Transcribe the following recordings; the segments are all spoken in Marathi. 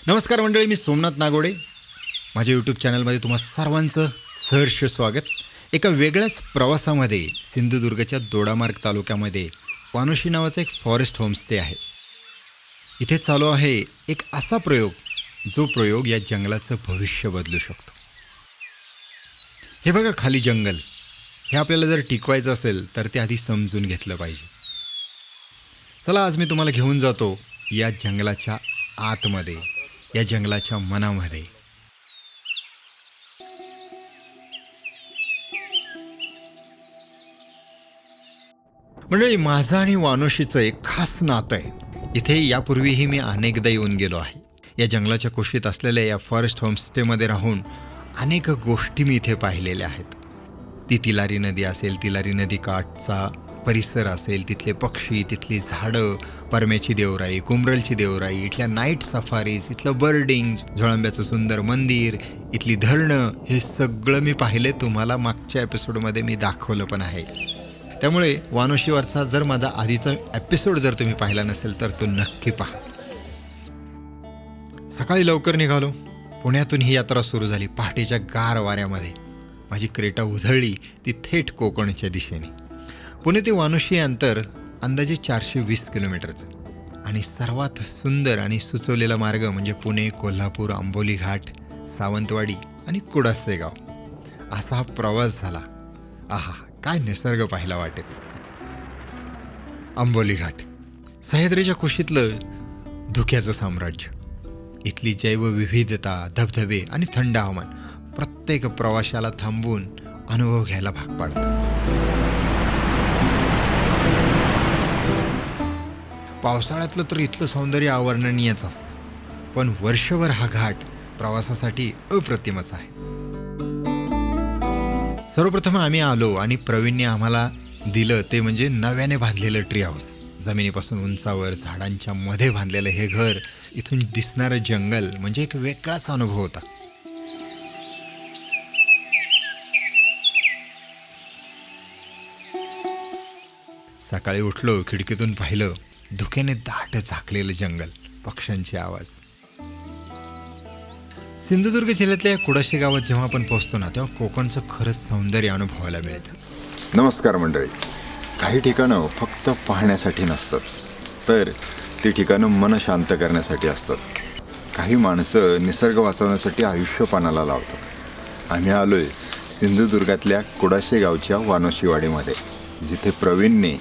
नमस्कार मंडळी, मी सोमनाथ नागोडे. माझ्या यूट्यूब चॅनलमध्ये तुम्हा सर्वांचं सहर्ष स्वागत. एका वेगळ्याच प्रवासामध्ये सिंधुदुर्गच्या दोडामार्ग तालुक्यामध्ये वानोशी नावाचं एक फॉरेस्ट होमस्टे आहे. इथे चालू आहे एक असा प्रयोग जो प्रयोग या जंगलाचं भविष्य बदलू शकतो. हे बघा, खाली जंगल. हे आपल्याला जर टिकवायचं असेल तर ते आधी समजून घेतलं पाहिजे. चला, आज मी तुम्हाला घेऊन जातो या जंगलाच्या आतमध्ये, या जंगलाच्या मनामध्ये. मंडळी, माझं आणि वानोशीचं एक खास नातं आहे. इथे यापूर्वीही मी अनेकदा येऊन गेलो आहे. या जंगलाच्या कुशीत असलेल्या या फॉरेस्ट होमस्टेमध्ये राहून अनेक गोष्टी मी इथे पाहिलेल्या आहेत. ती तिलारी नदी असेल, तिलारी नदी काठचा परिसर असेल, तिथले पक्षी, तिथली झाडं, परम्याची देवराई, कुंबरलची देवराई, इथल्या नाईट सफारीज, इथलं बर्डिंग, झोळंब्याचं सुंदर मंदिर, इथली धरणं, हे सगळं मी पाहिले. तुम्हाला मागच्या एपिसोडमध्ये मी दाखवलं पण आहे. त्यामुळे वानोशीवरचा जर माझा आधीचा एपिसोड जर तुम्ही पाहिला नसेल तर तो नक्की पहा. सकाळी लवकर निघालो. पुण्यातून ही यात्रा सुरू झाली. पहाटेच्या गार वाऱ्यामध्ये माझी क्रेटा उधळली ती थेट कोकणच्या दिशेने. पुणे ते वानोशी अंतर अंदाजे 420 किलोमीटरचं. आणि सर्वात सुंदर आणि सुचवलेला मार्ग म्हणजे पुणे, कोल्हापूर, आंबोली घाट, सावंतवाडी आणि कुडाचे गाव, असा हा प्रवास झाला. आहा, काय निसर्ग पाहायला वाटेल. आंबोली घाट, सह्याद्रीच्या कुशीतलं धुक्याचं साम्राज्य. इथली जैवविविधता, धबधबे आणि थंड हवामान प्रत्येक प्रवाशाला थांबून अनुभव घ्यायला भाग पाडतं. पावसाळ्यातलं तर इथलं सौंदर्य अवर्णनीयच असतं, पण वर्षभर हा घाट प्रवासासाठी अप्रतिमच आहे. सर्वप्रथम आम्ही आलो आणि प्रवीणने आम्हाला दिलं ते म्हणजे नव्याने बांधलेलं ट्री हाऊस. जमिनीपासून उंचावर झाडांच्या मध्ये बांधलेलं हे घर, इथून दिसणारं जंगल म्हणजे एक वेगळाच अनुभव होता. सकाळी उठलो, खिडकीतून पाहिलं, धुक्याने दाट झाकलेलं जंगल, पक्ष्यांचे आवाज. सिंधुदुर्ग जिल्ह्यातल्या कुडाशी गावात जेव्हा आपण पोहोचतो ना, तेव्हा कोकणचं खरंच सौंदर्य अनुभवायला मिळतं. नमस्कार मंडळी. काही ठिकाणं फक्त पाहण्यासाठी नसतात, तर ती ठिकाणं मन शांत करण्यासाठी असतात. काही माणसं निसर्ग वाचवण्यासाठी आयुष्य पानाला लावतात. आम्ही आलोय सिंधुदुर्गातल्या कुडाशे गावच्या वानोशीवाडीमध्ये, जिथे प्रवीणने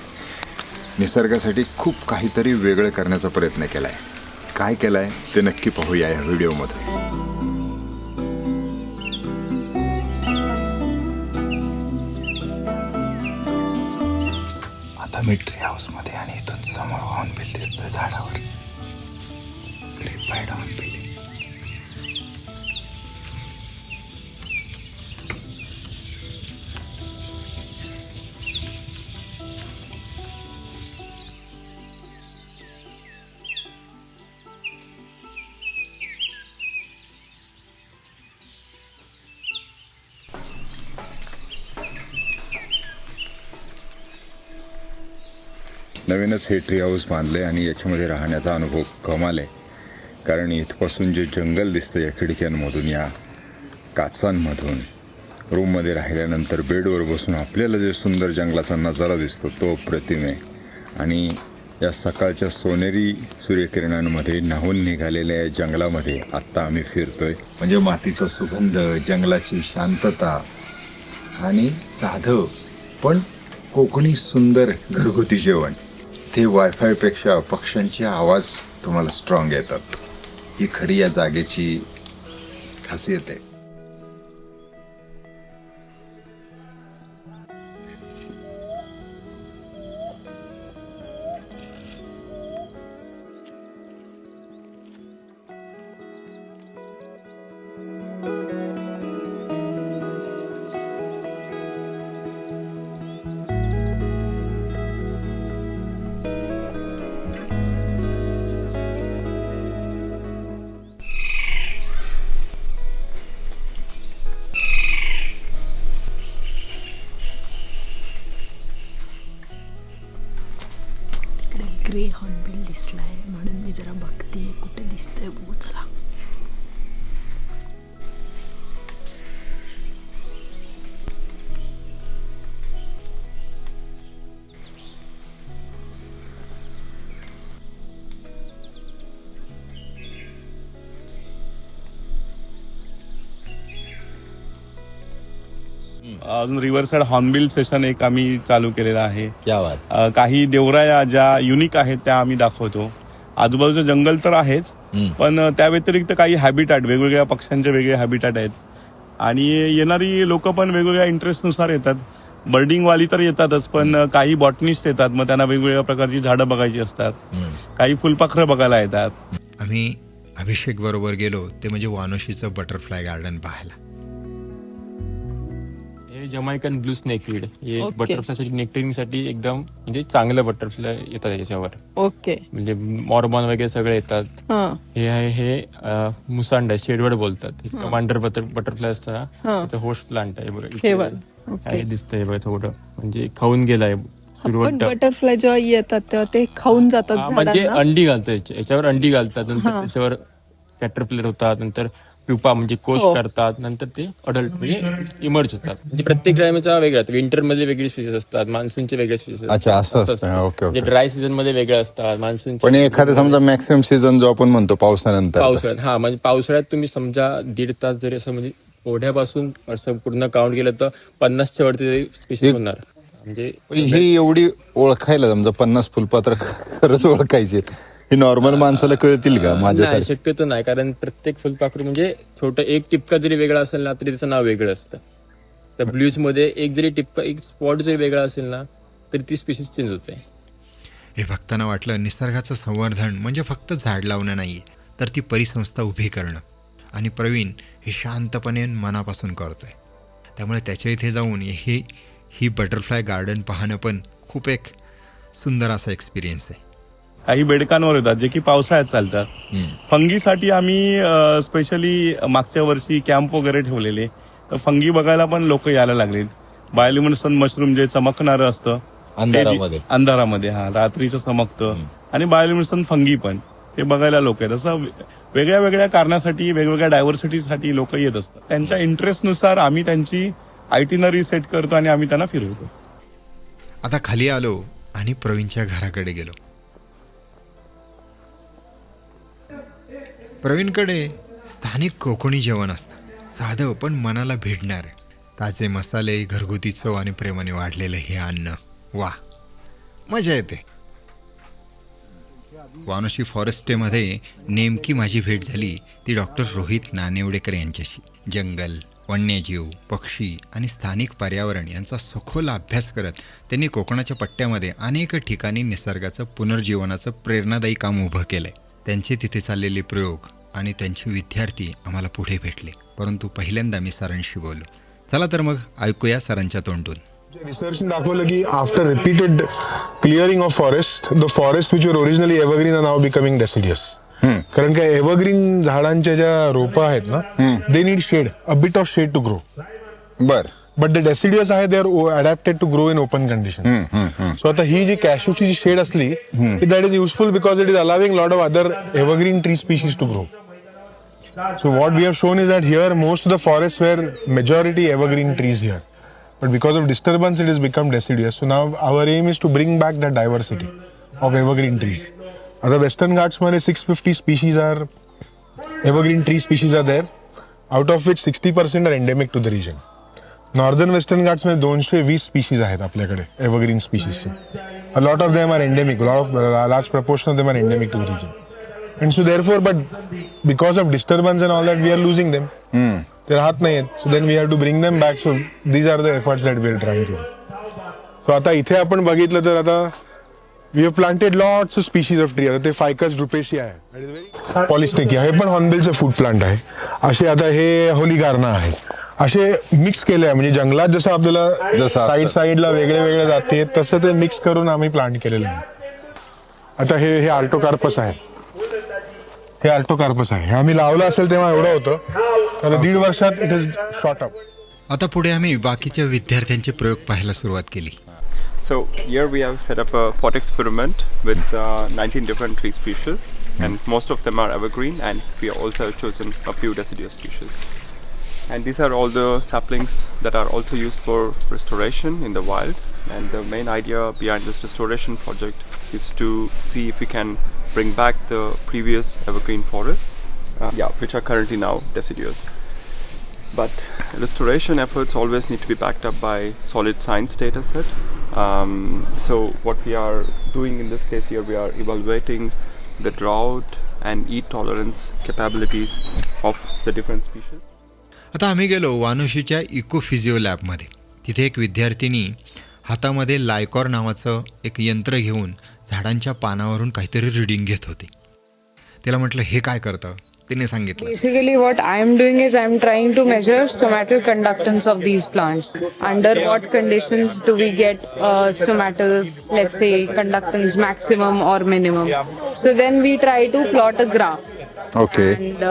निसर्गासाठी खूप काहीतरी वेगळं करण्याचा प्रयत्न केला आहे. काय केलं आहे ते नक्की पाहूया या व्हिडिओमध्ये. आता मी ट्री हाऊसमध्ये आणि इथून समोर हॉर्नबिल दिसतं झाडावर. ग्रेपाईड हॉर्नबिल. नवीनच हे ट्री हाऊस बांधले आणि याच्यामध्ये राहण्याचा अनुभव कमाल आहे. कारण इथपासून जे जंगल दिसतं या खिडक्यांमधून, या काचांमधून, रूममध्ये राहिल्यानंतर बेडवर बसून आपल्याला जे सुंदर जंगलाचा नजारा दिसतो तो अप्रतिम आहे. आणि या सकाळच्या सोनेरी सूर्यकिरणांमध्ये न्हावून निघालेल्या या जंगलामध्ये आत्ता आम्ही फिरतोय. म्हणजे मातीचा सुगंध, जंगलाची शांतता आणि साधं पण कोकणी सुंदर घरगुती जेवण. ते वायफायपेक्षा पक्ष्यांचे आवाज तुम्हाला स्ट्रॉंग येतात. ही खरी या जागेची खासियत आहे. ग्रे हॉर्नबिल दिसलाय म्हणून मी जरा बघते कुठे दिसतंय. बघू चला. अजून रिव्हर साईड हॉर्नबिल सेशन एक आम्ही चालू केलेलं आहे. क्या बात. काही देवराया ज्या युनिक आहेत त्या आम्ही दाखवतो. आजूबाजूचं जंगल तर आहेच, पण त्या व्यतिरिक्त काही हॅबिटॅट, वेगवेगळ्या पक्ष्यांचे वेगळे हॅबिटॅट आहेत. आणि येणारी लोक पण वेगवेगळ्या इंटरेस्टनुसार येतात. बर्डिंगवाली तर येतातच, पण काही बॉटनिस्ट येतात, मग त्यांना वेगवेगळ्या प्रकारची झाडं बघायची असतात. काही फुलपाखरं बघायला येतात. आम्ही अभिषेक बरोबर गेलो ते म्हणजे वानोशीचं बटरफ्लाय गार्डन पाहायला. हे जमैकन ब्लू स्नेकवीड हे ओके. बटरफ्लायसाठी नेक्टरिंगसाठी एकदम म्हणजे चांगलं बटरफ्लाय येतात याच्यावर. ओके. म्हणजे मॉर्मॉन वगैरे सगळे येतात. हा. हे आहे हे मुसांडा शेडवर्ड बोलतात. कमांडर बटरफ्लाय असतं ना, त्याचं होस्ट प्लांट आहे बघा. शेवल. हे दिसतंय बघा थोडं, म्हणजे खाऊन गेलाय पण सुरुवात. बटरफ्लाय जेव्हा येतात तेव्हा ते खाऊन जातात म्हणजे झाडांना. अंडी घालतात याच्यावर, अंडी घालतात, नंतर त्याच्यावर कॅटरपिलर होतात, नंतर प्युपा म्हणजे कोश हो. करतात, नंतर ते अडल्ट म्हणजे इमर्ज होतात. म्हणजे प्रत्येक क्लायमेटचा वेगळा. विंटर मध्ये वेगळे स्पीसीस असतात, मान्सूनचे वेगळे स्पीसीस. अच्छा, असं असतं. ओके, म्हणजे ओके. ड्राय सीझन मध्ये वेगळे असतात, मान्सून. पण एखादं समजा मॅक्सिमम सीझन जो आपण म्हणतो पावसानंतर, पावसाळ्यात, हा म्हणजे पावसाळ्यात तुम्ही समजा 1.5 तास जरी असं म्हणजे ओढ्यापासून असं पूर्ण काउंट केलं तर 50च्या वरती तरी स्पीसीस होणार. म्हणजे ही एवढी ओळखायला समजा 50 फुलपात्र खरंच ओळखायचे, ही नॉर्मल माणसाला कळतील का? नाही, माझ्यासाठी शक्यतो नाही, कारण प्रत्येक फुलपाखरू म्हणजे छोटं एक टिपका जरी वेगळा असेल ना तरी त्याचं नाव वेगळं असतं. त्या ब्ल्यूज मध्ये एक जरी टिपका, एक स्पॉट जरी वेगळा असेल ना तरी ती स्पीसीस चेंज होते. हे बघताना वाटलं निसर्गाचं संवर्धन म्हणजे फक्त झाड लावणं नाही, तर ती परिसंस्था उभी करणं. आणि प्रवीण हे शांतपणे मनापासून करतोय. त्यामुळे त्याच्या इथे जाऊन ही बटरफ्लाय गार्डन पाहणं पण खूप एक सुंदर असा एक्सपिरियन्स आहे. काही बेडकांवर येतात जे की पावसाळ्यात चालतात. फंगीसाठी आम्ही स्पेशली मागच्या वर्षी कॅम्प वगैरे ठेवलेले, तर फंगी बघायला पण लोक यायला लागलेत. बायोल्युमिनेसन मशरूम जे चमकणारं असतं अंधारामध्ये, हा रात्रीचं चमकतं, आणि बायोल्युमिनेसन फंगी पण ते बघायला लोक आहेत. असं वेगळ्या वेगळ्या कारणासाठी, वेगवेगळ्या डायव्हर्सिटीसाठी लोक येत असतात. त्यांच्या इंटरेस्टनुसार आम्ही त्यांची आयटिनरी सेट करतो आणि आम्ही त्यांना फिरवतो. आता खाली आलो आणि प्रवीणच्या घराकडे गेलो. प्रवीणकडे स्थानिक कोकणी जेवण असतं, साधं पण मनाला भिडणार आहे. ताजे मसाले, घरगुती चव आणि प्रेमाने वाढलेलं हे अन्न, वा, मजा येते. वानोशी फॉरेस्ट स्टेमध्ये नेमकी माझी भेट झाली ती डॉक्टर रोहित नानेवडेकर यांच्याशी. जंगल, वन्यजीव, पक्षी आणि स्थानिक पर्यावरण यांचा सखोल अभ्यास करत त्यांनी कोकणाच्या पट्ट्यामध्ये अनेक ठिकाणी निसर्गाचं पुनर्जीवनाचं प्रेरणादायी काम उभं केलंय. त्यांचे तिथे चाललेले प्रयोग आणि त्यांचे विद्यार्थी आम्हाला पुढे भेटले, परंतु पहिल्यांदा मी सरांशी बोललो. चला तर मग ऐकूया सरांच्या तोंडून. रिसर्चने दाखवलं की after repeated clearing of forest, the forest which were originally evergreen are now becoming deciduous. कारण काय, एव्हरग्रीन झाडांच्या ज्या रोपं आहेत ना, they need shade, a bit of shade to grow. बर. बट द डेसिडियस आहे, they are adapted to grow in open condition. So आता ही जी कॅशूची जी शेड असली, that is useful because it is allowing lot of other evergreen tree species to grow. So what we have shown is that here most of the forests were majority evergreen trees here, but because of disturbance it has become deciduous. So now our aim is to bring back that diversity of evergreen trees. Other Western Ghats मध्ये 650 species are evergreen tree species are there, out of which 60% are endemic to the region. Northern Western Ghats मध्ये 220 species आहेत आपल्याकडे evergreen species. A lot of them are endemic, large proportion of them are endemic to the region. And so therefore, but because of disturbance and all that, we are losing them. They rahat nahi hai. So then we have to bring them back. So these are the efforts that we are trying to do. So आता इथे आपण बघितलं तर आता we have planted lots of species of tree. आता ते Ficus drupaceae आहे, Polystechia, हे पण हॉर्नबिलचं फूड प्लांट आहे. असे आता हे होलीगार्ना आहे. असे मिक्स केले आहे, म्हणजे जंगलात जसं आपल्याला साईडला वेगळे वेगळे जाते तसं ते मिक्स करून आम्ही प्लांट केलेलं आहे. आता हे आल्टोकार्पस आहे. हे आल्टोकार्पस आहे. हे आम्ही लावलं असेल तेव्हा एवढं होतं, तर 1.5 वर्षात इट इज शॉर्ट अप. आता पुढे आम्ही बाकीच्या विद्यार्थ्यांचे प्रयोग पाहायला सुरुवात केली. So here we have set up a pot experiment with 19 different tree species, and most of them are evergreen, and we also have chosen a few deciduous species. And these are all the saplings that are also used for restoration in the wild. And the main idea behind this restoration project is to see if we can bring back the previous evergreen forests, which are currently now deciduous. But restoration efforts always need to be backed up by solid science data set. So what we are doing in this case here, we are evaluating the drought and heat tolerance capabilities of the different species. आता आम्ही गेलो वानोशीच्या इकोफिजिओ लॅबमध्ये. तिथे एक विद्यार्थिनी हातामध्ये लायकॉर नावाचं एक यंत्र घेऊन झाडांच्या पानावरून काहीतरी रिडिंग घेत होती. तिला म्हटलं हे काय करतं. तिने सांगितलं Basically, what I am doing is I am trying to measure stomatal conductance of these plants. Under what conditions do we get stomatal, let's say, conductance maximum or minimum? So then we try to plot a graph Okay. and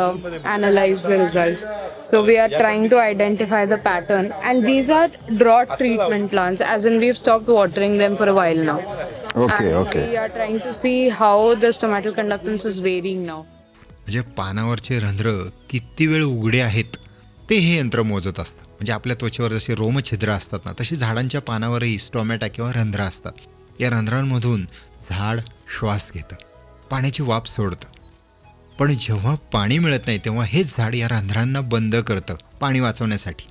analyze the results. So we are trying to identify the pattern, and these are drought treatment plants, as in we've stopped watering them for a while now. Okay, And okay. we are trying to see how the stomatal conductance is varying now. म्हणजे पानावरचे रंध्र किती वेळ उघडे आहेत ते हे यंत्र मोजत असतं. म्हणजे आपल्या त्वचेवर जशी रोमछिद्र असतात ना, तशी झाडांच्या पानावरही स्टोमॅटा किंवा रंध्र असतात. या रंध्रांमधून झाड श्वास घेतं, पाण्याची वाफ सोडतं. पण जेव्हा पाणी मिळत नाही तेव्हा हेच झाड या रंध्रांना बंद करतं पाणी वाचवण्यासाठी.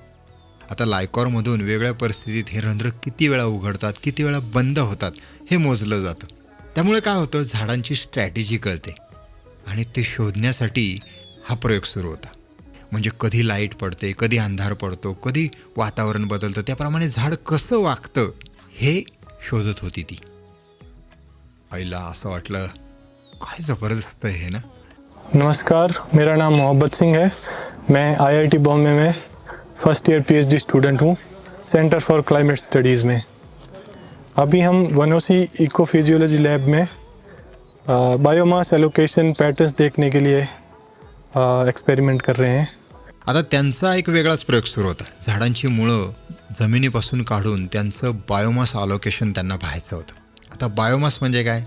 आता लायकॉरमधून वेगळ्या परिस्थितीत हे रंध्र किती वेळा उघडतात, किती वेळा बंद होतात हे मोजलं जातं. त्यामुळे काय होतं, झाडांची स्ट्रॅटेजी कळते आणि ते शोधण्यासाठी हा प्रयोग सुरू होता. म्हणजे कधी लाईट पडते, कधी अंधार पडतो, कधी वातावरण बदलतं, त्याप्रमाणे झाड कसं वागतं हे शोधत होती ती. आईला असं वाटलं काय जबरदस्त आहे ना. नमस्कार, मेरा नाम मोहब्बत सिंह है. मैं IIT बॉम्बे में फर्स्ट ईयर PhD स्टूडेंट हूँ, सेंटर फॉर क्लाइमेट स्टडीज़ में. अभी हम वनोसी इको फिजियोलॉजी लैब में बायोमास एलोकेशन पैटर्न्स देखने के लिए एक्सपेरिमेंट कर रहे हैं. आता त्यांचा एक वेगळाच प्रयोग सुरू होता. झाडांची मुळं जमिनीपासून काढून त्यांचं बायोमास अलोकेशन त्यांना पाहायचं होतं. आता बायोमास म्हणजे काय,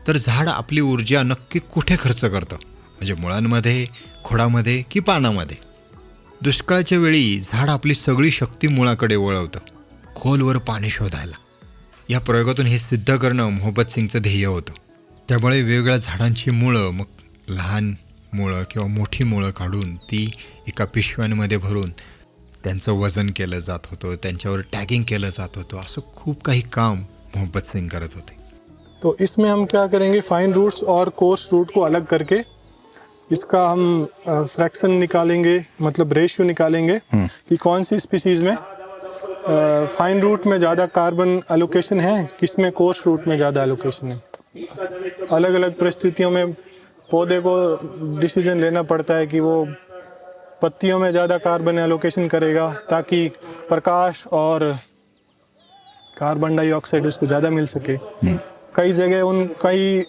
तर झाड आपली ऊर्जा नक्की कुठे खर्च करतं, म्हणजे मुळांमध्ये, खोडामध्ये की पानामध्ये. दुष्काळाच्या वेळी झाड आपली सगळी शक्ती मुळाकडे वळवतं, खोलवर पाणी शोधायला. या प्रयोगातून हे सिद्ध करणं मोहब्बत सिंगचं ध्येय होतं. त्यामुळे वेगवेगळ्या झाडांची मुळं, मग लहान मुळं किंवा मोठी मुळं काढून ती एका पिशव्यांमध्ये भरून त्यांचं वजन केलं जात होतं, त्यांच्यावर टॅगिंग केलं जात होतं. असं खूप काही काम मोहब्बत सिंग करत होते. तो इसमें हम क्या करेंगे, फाइन रूट्स और कोर्स रूट को अलग करके इसका हम फ्रैक्शन निकालेंगे, मतलब रेशियो निकालेंगे कि कौन सी स्पीसीज़ में फाइन रूट में ज़्यादा कार्बन एलोकेशन है, किस में कोर्स रूट में ज़्यादा एलोकेशन है. अलग अलग परिस्थितियों में पौधे को डिसीजन लेना पड़ता है कि वो पत्तियों में ज़्यादा कार्बन एलोकेशन करेगा ताकि प्रकाश और कार्बन डाइऑक्साइड उसको ज़्यादा मिल सके. कई जगह कई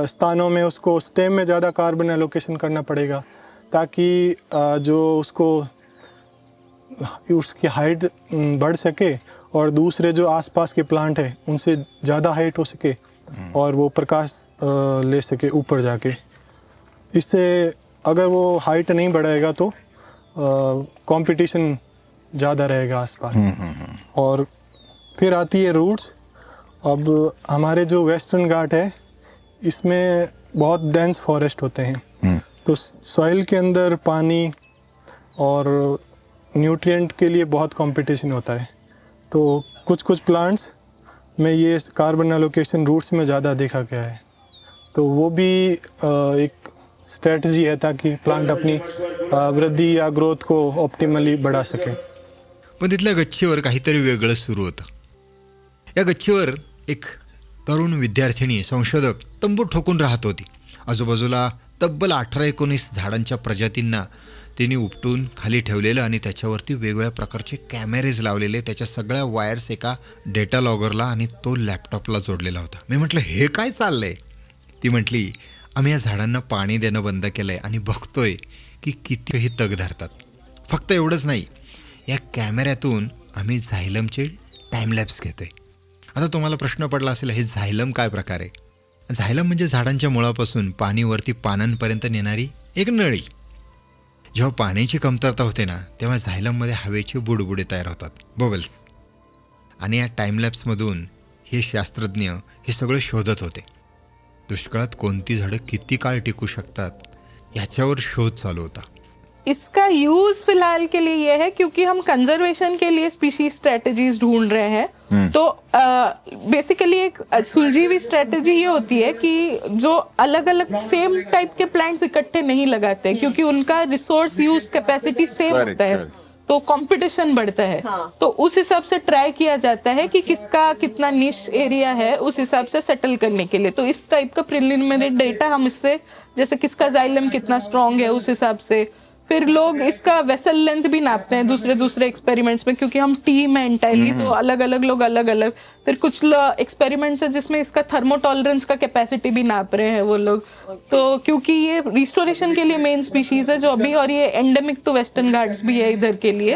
स्थानों में उसको स्टेम में ज़्यादा कार्बन एलोकेशन करना पड़ेगा ताकि जो उसकी हाइट बढ़ सके और दूसरे जो आसपास के प्लांट है उनसे ज़्यादा हाइट हो सके और वो प्रकाश ले सके ऊपर जाके. इससे अगर वो हाइट नहीं बढ़ाएगा तो कंपटीशन ज़्यादा रहेगा आसपास. और फिर आती है रूट्स. अब हमारे जो वेस्टर्न घाट है इसमें बहुत डेंस फॉरेस्ट होते हैं, तो सॉइल के अंदर पानी और न्यूट्रिएंट के लिए बहुत कंपटीशन होता है. तो कुछ प्लांट्स में ये कार्बन एलोकेशन रूट्स में ज़्यादा देखा गया है. तो वो भी एक स्ट्रेटजी है ताकि प्लांट अपनी वृद्धि या ग्रोथ को ऑप्टिमली बढ़ा सके. पण तिथल्या गच्चीवर काहीतरी वेगळं सुरू होतं. या गच्चीवर एक तरुण विद्यार्थिनी संशोधक तंबू ठोकून राहत होती. आजूबाजूला तब्बल 18-19 झाडांच्या प्रजातींना तिने उपटून खाली ठेवलेलं आणि त्याच्यावरती वेगवेगळ्या प्रकारचे कॅमेरेज लावलेले. त्याच्या सगळ्या वायर्स एका डेटा लॉगरला आणि तो लॅपटॉपला जोडलेला होता. मी म्हटलं हे काय चाललंय. ती म्हटली आम्ही या झाडांना पाणी देणं बंद केलं आहे आणि बघतोय की कितीही तग धरतात. फक्त एवढंच नाही, या कॅमेऱ्यातून आम्ही झायलमचे टाईमलॅप्स घेतोय. आता तुम्हाला प्रश्न पडला असेल हे झायलम काय प्रकार आहे. झायलम म्हणजे झाडांच्या मुळापासून पाणीवरती पानांपर्यंत नेणारी एक नळी. जेव्हा पाण्याची कमतरता होते ना तेव्हा झायलममध्ये हवेचे बुडबुडे तयार होतात, बबल्स. आणि या टाईमलॅप्समधून हे शास्त्रज्ञ हे सगळं शोधत होते. दुष्काळात कोणती झाडं किती काळ टिकू शकतात याच्यावर शोध चालू होता. इसका यूज फिलहाल के लिए ये है क्योंकि हम कंजर्वेशन के लिए स्पीशीज स्ट्रेटजीज ढूंढ रहे हैं। तो बेसिकली एक सुलझी हुई स्ट्रेटजी ये होती है कि जो अलग अलग सेम टाइप के प्लांट्स इकट्ठे नहीं लगाते क्योंकि उनका resource use capacity same Correct, होता है, correct. तो कंपटीशन बढ़ता है। तो उस हिसाब से ट्राई किया जाता है कि किसका कितना निश एरिया है, उस हिसाब से सेटल करने के लिए। तो इस टाइप का प्रिलिमिनरी डेटा हम इससे, जैसे किसका जाइलम कितना स्ट्रांग है उस हिसाब से, फिर लोग इसका वेसल लेंथ भी नापते हैं दूसरे एक्सपेरिमेंट्स में, क्योंकि हम टीम है एंटायरली, तो अलग अलग लोग अलग अलग। फिर कुछ एक्सपेरिमेंट्स है जिसमें इसका थर्मो टॉलरेंस का कैपेसिटी भी नाप रहे हैं वो लोग। तो क्योंकि ये रिस्टोरेशन के लिए मेन स्पीशीज है जो अभी, और ये एंडेमिक टू वेस्टर्न घाट्स भी है इधर के लिए,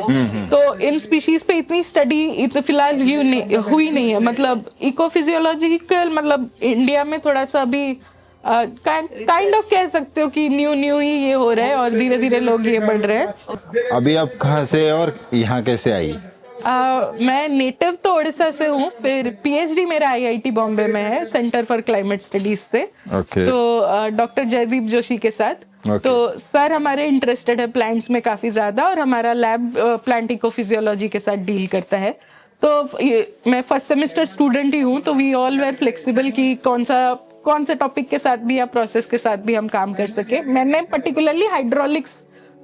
तो इन स्पीशीज पे इतनी स्टडी फिलहाल हुई नहीं है। मतलब इकोफिजियोलॉजिकल, मतलब इंडिया में थोड़ा सा अभी काइंड ऑफ कह सकते हो कि न्यू ही ये हो रहा है और धीरे धीरे लोग ये बढ़ रहे हैं। अभी आप कहाँ से और यहाँ कैसे आई? मैं नेटिव तो उड़ीसा से हूँ, फिर पीएचडी मेरा आईआईटी बॉम्बे में है, centre for climate studies say. Okay. तो डॉक्टर जयदीप जोशी के साथ। Okay. तो सर हमारे इंटरेस्टेड है प्लांट्स में काफी ज्यादा, और हमारा लैब प्लांट इकोफिजियोलॉजी के साथ डील करता है। तो मैं फर्स्ट सेमेस्टर स्टूडेंट ही हूँ, तो वी ऑल वेर फ्लेक्सिबल कि कौन से टॉपिक के साथ भी या प्रोसेस के साथ भी हम काम कर सके। मैंने पर्टिकुलरली हाइड्रोलिक्स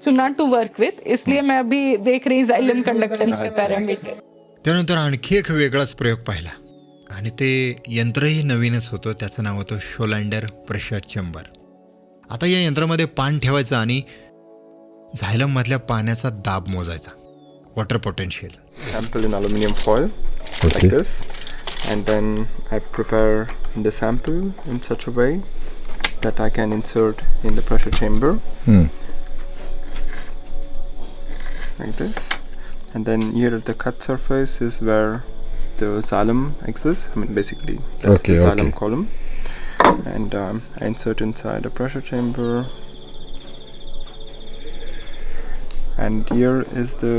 चुना टू वर्क विथ, इसलिए मैं अभी देख रही जाइलम कंडक्टेंस के पैरामीटर। त्यानंतर आणखी एक वेगळाच प्रयोग पाहिला आणि ते यंत्रही नवीनच होतं. त्याचं नाव होतं शोलँडर प्रेशर चेंबर. आता या यंत्रामध्ये पान ठेवायचं आणि झायलममधल्या पाण्याचा दाब मोजायचा, water potential. Sample in aluminum foil like this, and then I prepare the sample in such a way that I can insert in the pressure chamber like this, and then here at the cut surface is where the xylem exists. I mean, basically that's the xylem column, and I insert inside a pressure chamber, and here is the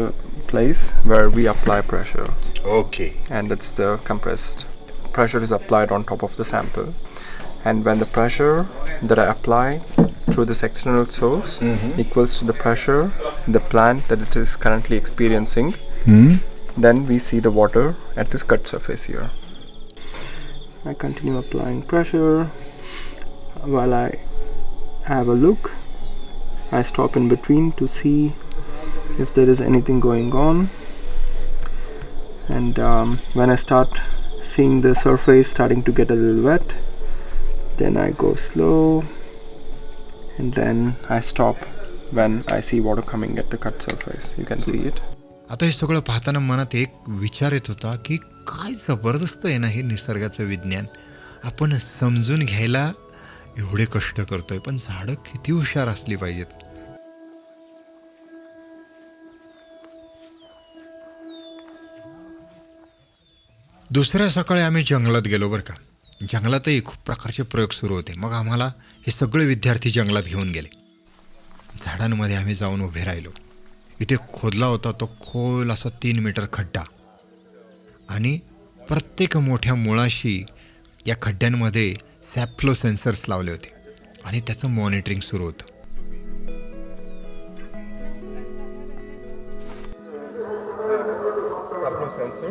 place where we apply pressure. Okay. And that's the compressed pressure is applied on top of the sample, and when the pressure that I apply through this external source equals to the pressure the plant that it is currently experiencing, then we see the water at this cut surface here. I continue applying pressure. While I have a look, I stop in between to see if there is anything going on, and when I start seeing the surface starting to get a little wet, then I go slow, and then I stop when I see water coming at the cut surface. You can see it. आता हे सगळं पाहताना मनात एक विचार येत होता की काय जबरदस्त आहे ना हे निसर्गाचं विज्ञान. आपण समजून घ्यायला एवढे कष्ट करतोय, पण झाडं किती हुशार असली पाहिजेत. दुसऱ्या सकाळी आम्ही जंगलात गेलो बरं का. जंगलातही खूप प्रकारचे प्रयोग सुरू होते. मग आम्हाला हे सगळे विद्यार्थी जंगलात घेऊन गेले. झाडांमध्ये आम्ही जाऊन उभे राहिलो. इथे खोदला होता तो खोल असा 3 मीटर खड्डा, आणि प्रत्येक मोठ्या मुळाशी या खड्ड्यांमध्ये सॅप्लो सेन्सर्स लावले होते आणि त्याचं मॉनिटरिंग सुरू होतं. Sensor.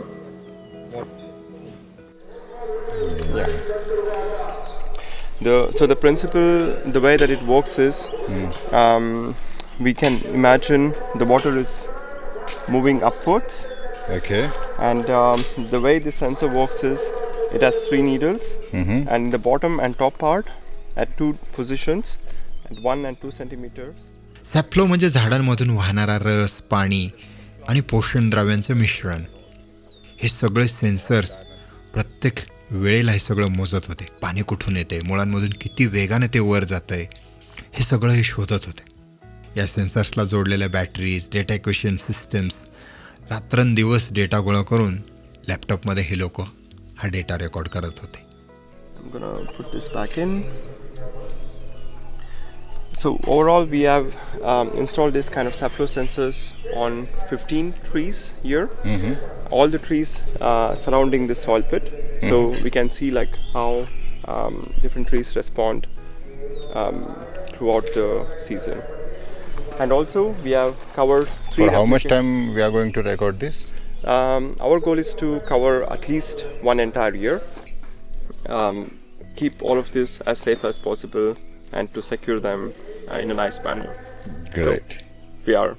So the principle, the way that it works is, we can imagine the water is moving upwards, Okay. and the way this sensor works is, it has 3 needles, and the bottom and top part at 2 positions, at 1 and 2 centimeters. सॅप्लो म्हणजे झाडांमधून वाहणारा रस, पाणी आणि पोषण द्रव्यांचं मिश्रण. हे सगळे सेन्सर्स प्रत्येक वेळेला हे सगळं मोजत होते. पाणी कुठून येते, मुळांमधून किती वेगाने ते वर जातं आहे, हे सगळं हे शोधत होते. या सेन्सर्सला जोडलेल्या बॅटरीज, डेटा एक्विशन सिस्टम्स रात्रंदिवस डेटा गोळा करून लॅपटॉपमध्ये हे लोक हा डेटा रेकॉर्ड करत होते. I'm gonna put this back in. So overall we have installed this kind of saplo sensors on 15 trees here. All the trees surrounding this soil pit. So we can see like how different trees respond throughout the season. And also we have covered 3 For how much replica- time we are going to record this? Our goal is to cover at least 1 entire year, keep all of this as safe as possible, and to secure them in a nice manner. Great. We are,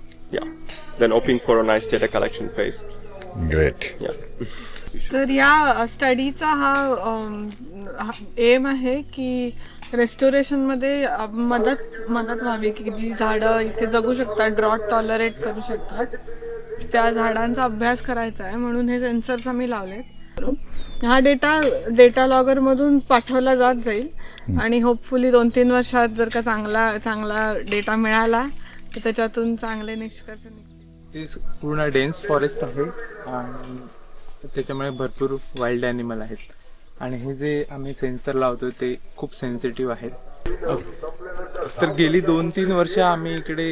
then hoping for a nice data collection phase. Great. Yeah. तर या स्टडीचा हा एम आहे की रेस्टोरेशनमध्ये मदत व्हावी की जी झाडं इथे जगू शकतात, ड्रॉट टॉलरेट करू शकतात, त्या झाडांचा अभ्यास करायचा आहे. म्हणून हे सेन्सर्स आम्ही लावलेत. हा डेटा लॉगरमधून पाठवला जात जाईल आणि होपफुली 2-3 वर्षात जर का चांगला डेटा मिळाला तर त्याच्यातून चांगले निष्कर्ष निघतील. ते पूर्ण डेन्स फॉरेस्ट आहे आणि त्याच्यामुळे भरपूर वाईल्ड ॲनिमल आहेत. आणि हे जे आम्ही सेन्सर लावतो ते खूप सेन्सिटिव्ह आहेत. तर गेली 2-3 वर्ष आम्ही इकडे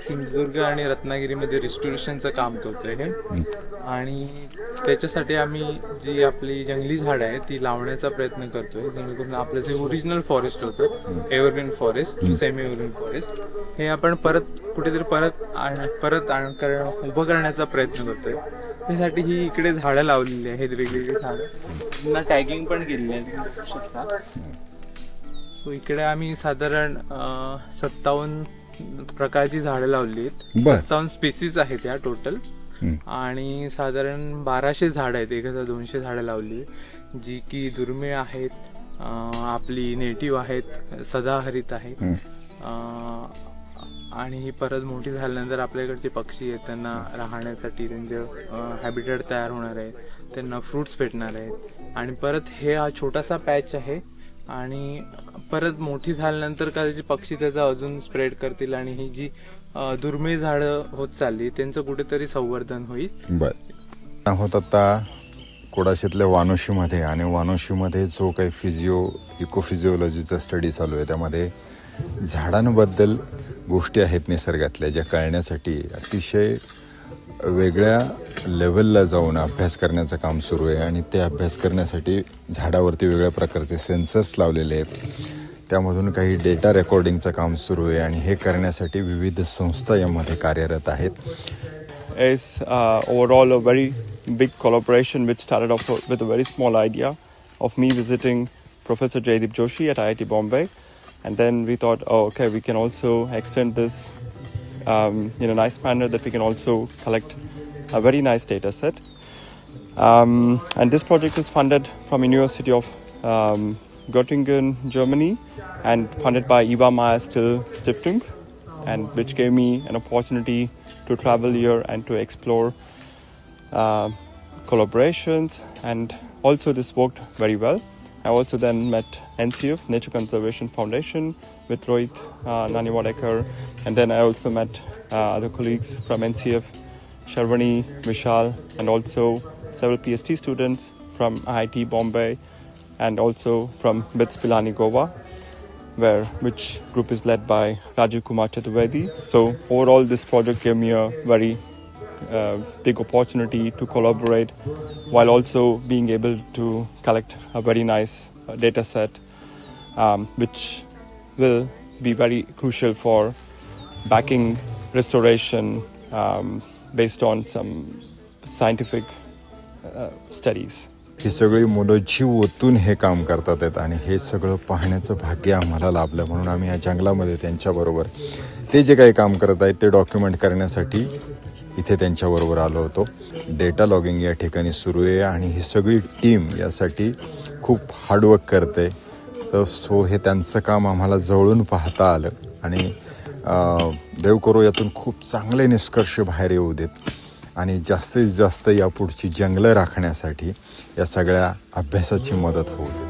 सिंधुदुर्ग आणि रत्नागिरीमध्ये रिस्टोरेशनचं काम करतोय हे. आणि त्याच्यासाठी आम्ही जी आपली जंगली झाडं आहेत ती लावण्याचा प्रयत्न करतोय, जेणेकरून आपलं जे ओरिजिनल फॉरेस्ट होतं, evergreen forest, semi evergreen forest, हे आपण कुठेतरी उभं करण्याचा प्रयत्न करतोय. त्यासाठी ही इकडे झाडं लावलेली आहेत, वेगवेगळी झाडं, त्यांना टॅगिंग पण केलेली आहे शकता. सो इकडे आम्ही साधारण 57 प्रकारची झाडं लावली आहेत. 57 स्पेसीज आहेत या टोटल. आणि साधारण 1200 झाडं आहेत, 1200 झाडं लावली, जी की दुर्मिळ आहेत, आपली नेटिव्ह आहेत, सदाहरित आहेत. आणि ही परत मोठी झाल्यानंतर आपल्याकडचे पक्षी आहेत, त्यांना राहण्यासाठी त्यांचं हॅबिटेट तयार होणार आहे, त्यांना फ्रुट्स भेटणार आहेत. आणि परत हे हा छोटासा पॅच आहे आणि परत मोठी झाल्यानंतर का त्याचे पक्षी त्याचा अजून स्प्रेड करतील आणि ही जी दुर्मिळ झाडं होत चालली त्यांचं कुठेतरी संवर्धन होईल. बरं, आहोत आता कोडाशीतल्या वानोशीमध्ये. आणि वानोशीमध्ये जो काही इकोफिजिओलॉजीचा स्टडी चालू आहे त्यामध्ये झाडांबद्दल गोष्टी आहेत निसर्गातल्या ज्या कळण्यासाठी अतिशय वेगळ्या लेवलला जाऊन अभ्यास करण्याचं काम सुरू आहे. आणि ते अभ्यास करण्यासाठी झाडावरती वेगळ्या प्रकारचे सेन्सर्स लावलेले आहेत, त्यामधून काही डेटा रेकॉर्डिंगचं काम सुरू आहे. आणि हे करण्यासाठी विविध संस्था यामध्ये कार्यरत आहेत. Is overall a very big collaboration which started off with a very small idea of me visiting Professor Jaydeep Joshi at IIT Bombay, and then we thought, okay, we can also extend this in a nice manner, that we can also collect a very nice data set. And this project is funded from University of Göttingen, Germany, and funded by Eva Meyer Still Stiftung, and which gave me an opportunity to travel here and to explore collaborations, and also this worked very well. I also then met NCF, Nature Conservation Foundation, with Rohit Naniwadekar, and then I also met other colleagues from NCF, Sharvani, Vishal, and also several PhD students from IIT Bombay, and also from BITS Pilani, Goa, which group is led by Rajiv Kumar Chaturvedi. So overall this project gave me a very big opportunity to collaborate while also being able to collect a very nice data set, which will be very crucial for backing restoration based on some scientific studies. ही सगळी मुलं जीव ओतून हे काम करतात आहेत आणि हे सगळं पाहण्याचं भाग्य आम्हाला लाभलं. म्हणून आम्ही या जंगलामध्ये त्यांच्याबरोबर ते जे काही काम करत आहेत ते डॉक्युमेंट करण्यासाठी इथे त्यांच्याबरोबर आलो होतो. डेटा लॉगिंग या ठिकाणी सुरू आहे आणि ही सगळी टीम यासाठी खूप हार्डवर्क करते. तर हे त्यांचं काम आम्हाला जवळून पाहता आलं आणि देव करो यातून खूप चांगले निष्कर्ष बाहेर येऊ देत आणि जास्तीत जास्त यापुढची जंगलं राखण्यासाठी या सगळ्या अभ्यासाची मदत होऊ दे.